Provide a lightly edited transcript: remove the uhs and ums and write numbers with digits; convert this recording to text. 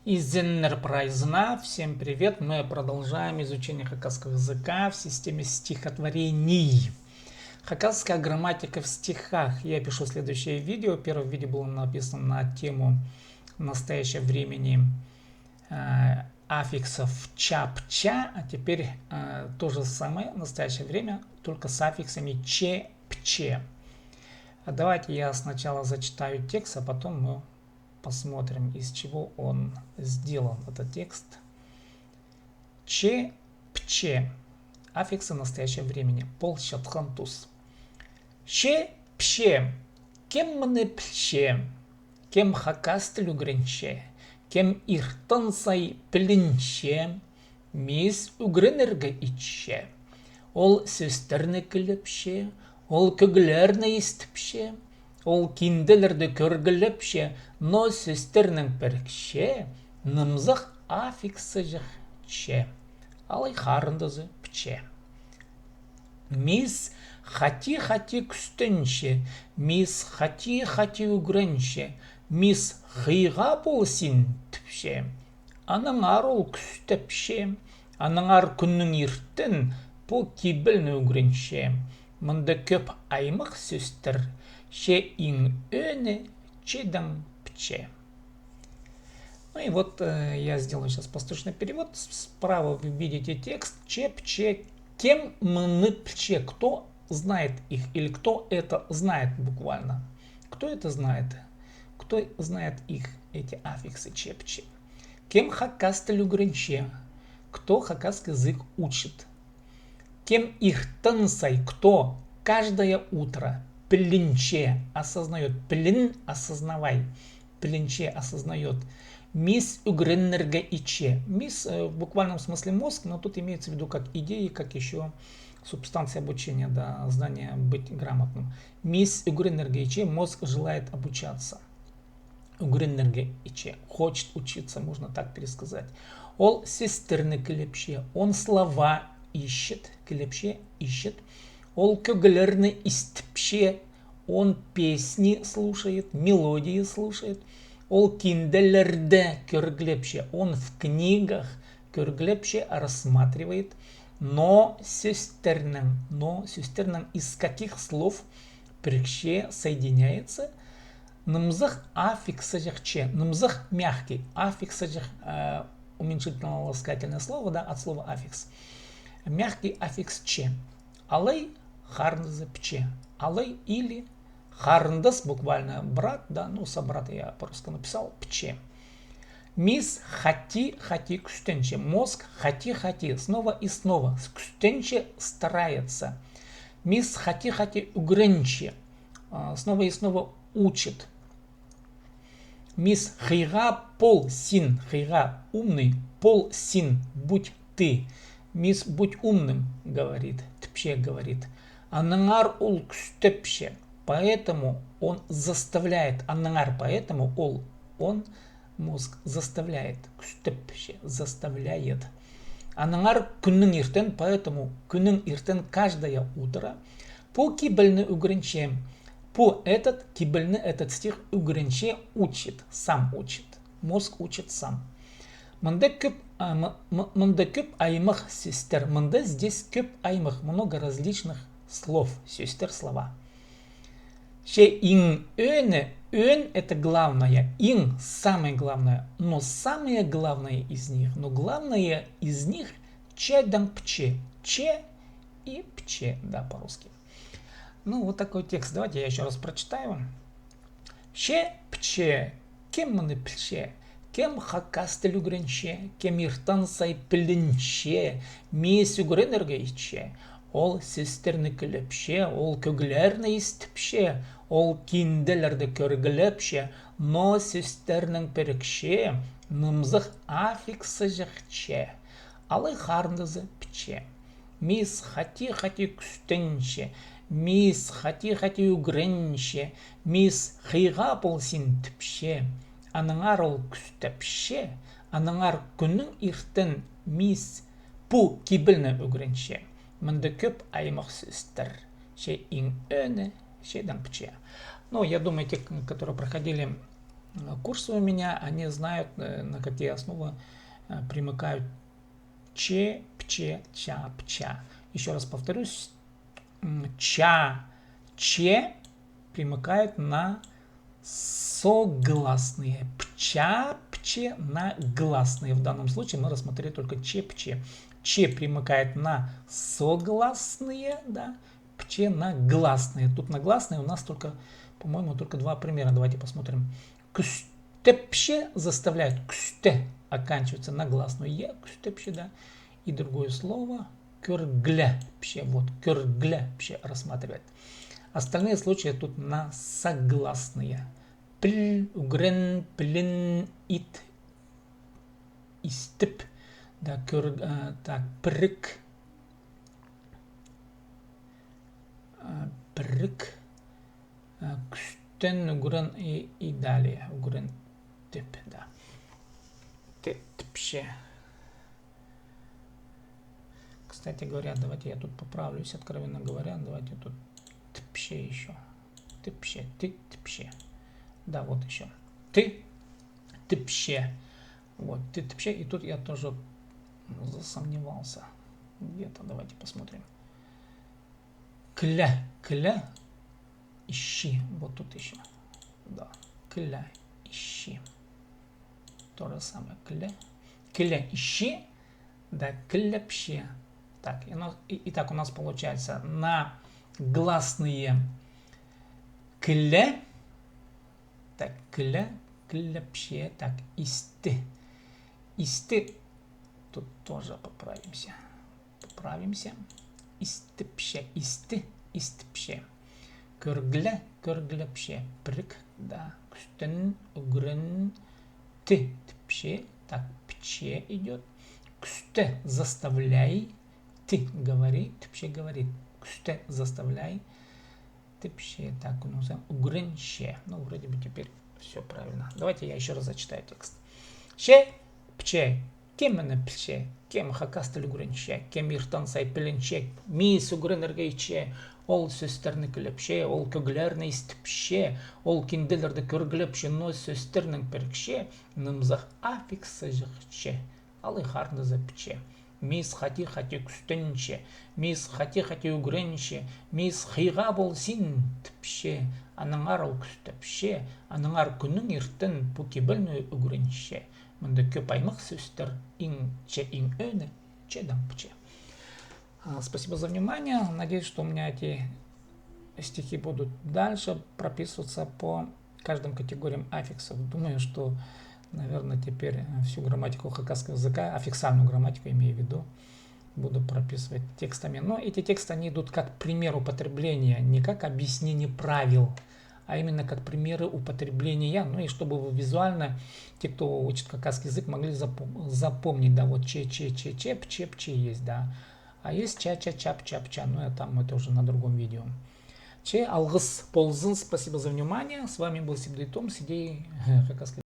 Из Enterprise. Всем привет! Мы продолжаем изучение хакасского языка в системе стихотворений. Хакасская грамматика в стихах. Я пишу следующее видео. Первое видео было написано на тему настоящего времени аффиксов ча-пча, а теперь то же самое настоящее время, только с аффиксами че-пче. Давайте я сначала зачитаю текст, а потом мы посмотрим, из чего он сделан, этот текст. Че-пче. Аффиксы настоящего времени. Пол шатхантус. Че-пче. Кем мне пче. Кем хакастелю гренче. Кем иртансай плинче. Мис угренерга иче. Ол сөстерне кіліпше. Ол күгілерне істіпше. Ол кинделерді көргіліпше, но сөстернің пірікше, нымзық аффиксы жықче, алай харындызы пче. Мис хати-хати күстінші, мис хати-хати үгірінші, мис хыйға болсин тіпше, аныңар ол күстіпше, аныңар күннің ирттін, по кибілні үгірінші, мұнда көп аймық сөстір, че ин öне, чедан пче. Ну и вот я сделаю сейчас послушный перевод. Справа вы видите текст че, пче, кем мы пче. Кто знает их или кто это знает буквально? Кто это знает? Кто знает их, эти аффиксы че, пче? Кем хакастелю гренче? Кто хакасский язык учит? Кем их тансай? Кто каждое утро плинче осознает. Плин осознавай. Плинче осознает. Мис угреннерга иче. Мис в буквальном смысле мозг, но тут имеется в виду как идеи, как еще субстанция обучения, да, знание быть грамотным. Мис угреннерга иче. Мозг желает обучаться. Угреннерга иче. Хочет учиться, можно так пересказать. Ол сестерны клепше. Он слова ищет. Клепше ищет. Ол көгілерні істіпше, он песни слушает, мелодии слушает. Ол кинделерді көрглепше, он в книгах көрглепше рассматривает. Но сестернен из каких слов прикше соединяется? Нымзых аффикса жахче, нымзых мягкий, аффикса жах, уменьшительно-ласкательное слово, да, от слова аффикс. Мягкий аффикс че. Алай харндазы пче. Алай или харндас, буквально брат, да, ну собрат я просто написал, пче. Мис хати кустенче. Мозг хати, снова и снова. Кустенче старается. Мис хати угренче. Снова и снова учит. Мис хейга пол син. Хейга умный, пол син, будь ты. Мис будь умным, говорит, тпше говорит. Анангар ул кстепше, поэтому он заставляет. Анангар, поэтому он мозг заставляет. Кстепше, заставляет. Анангар күннің иртен, поэтому күннің иртен каждое утро. По кибельны угренче. По этот кибельны, этот стих угренче учит, сам учит. Мозг учит сам. Мында көп аймық сестер. Мында здесь көп аймық, много различных слов, сестер слова. Ше ин öне, ön это главное, ин самое главное, но самое главное из них че дан пче, че и пче, да, по-русски. Ну вот такой текст, давайте я еще раз прочитаю. Ше пче, кем мы пче. Кем хакастелю гренче, кем иртансай плинче, мис угренерга иче, ол сестерны кіліпше, ол көглерні істіпше, ол кинделерді көргіліпше, но сестернің пірікше, нымзық аффиксы жықче, алай харндызы пче. Мис хати күстенче, мис хати угренче, мис хыйға болсин тіпше. Аныңар ол күстепше, аныңар күннің иртін мис пу кибілні үгірінше. Мында көп аймақ сөстір. Ше ин öне, ше дан пче. Ну, я думаю, те, которые проходили курсы у меня, они знают, на какие основы примыкают че, пче, ча, пча. Еще раз повторюсь, ча, че примыкают на согласные. Пча, пче на гласные. В данном случае мы рассмотрели только че, пче. Че примыкает на согласные, да, пче на гласные. Тут на гласные у нас только, по-моему, только два примера. Давайте посмотрим. Кстепще заставляют ксте оканчивается на гласную е, кстепще, да. И другое слово кюргляпще. Вот кюргляпще рассматривает. Остальные случаи тут на согласные. Пл, угрен, плин, ит, истып. Да, так, прык, прык, кстен, угрен и далее. Угрен, тип, да. Типще. Кстати говоря, давайте я тут поправлюсь, откровенно говоря. Давайте тут типще еще. Типще, ты, типще. Да, вот еще. Ты, типще. Вот, ты, типще. И тут я тоже засомневался. Где-то, давайте посмотрим. Кля, кля, ищи. Вот тут еще. Да, кля, ищи. То же самое. Кля, кля, ищи. Да, кляпще. Так, итак, у нас получается на гласные кля. Так, кля, кляпще. Так, исты. Исты. Тут тоже поправимся. Поправимся. Истыпще. Исты. Истыпще. Кыргля. Кыргляпще. Прыг. Да. Кстен. Угрен. Ты. Тпще. Так, пче идет. Ксте. Заставляй. Ты говори. Тпще говорит. Ксте. Заставляй. Тпще. Так, у нас угренще. Ну, вроде бы теперь все правильно. Давайте я еще раз зачитаю текст. Ще. Пче. Кемене пче, кем хакастель угренче, кем иртан сай пеленче, мис угренергейче, ол сөстерні күлепше, ол көглерні істіпше, ол кинделерді көргілепше, но сөстернің перкше, нымзақ афиксы жықче, алы харны запче. Мис хати күстенче, мис хати угренче, мис хиға болсин тіпше, аныңар ол күстепше, аныңар күнің иртін пукебілні угренче. Мында көп аймақ сөздер че ин өне, че дампче. Спасибо за внимание. Надеюсь, что у меня эти стихи будут дальше прописываться по каждым категориям аффиксов. Думаю, что, наверное, теперь всю грамматику хакасского языка, аффиксальную грамматику имею в виду, буду прописывать текстами. Но эти тексты, они идут как пример употребления, не как объяснение правил, а именно как примеры употребления, ну и чтобы вы визуально, те, кто учит хакасский язык, могли запомнить, да, вот че, пче есть, да, а есть ча, чап, ча, ну это уже на другом видео. Че, алгыс, ползын, спасибо за внимание, с вами был Сибдейтом, сидей хакасский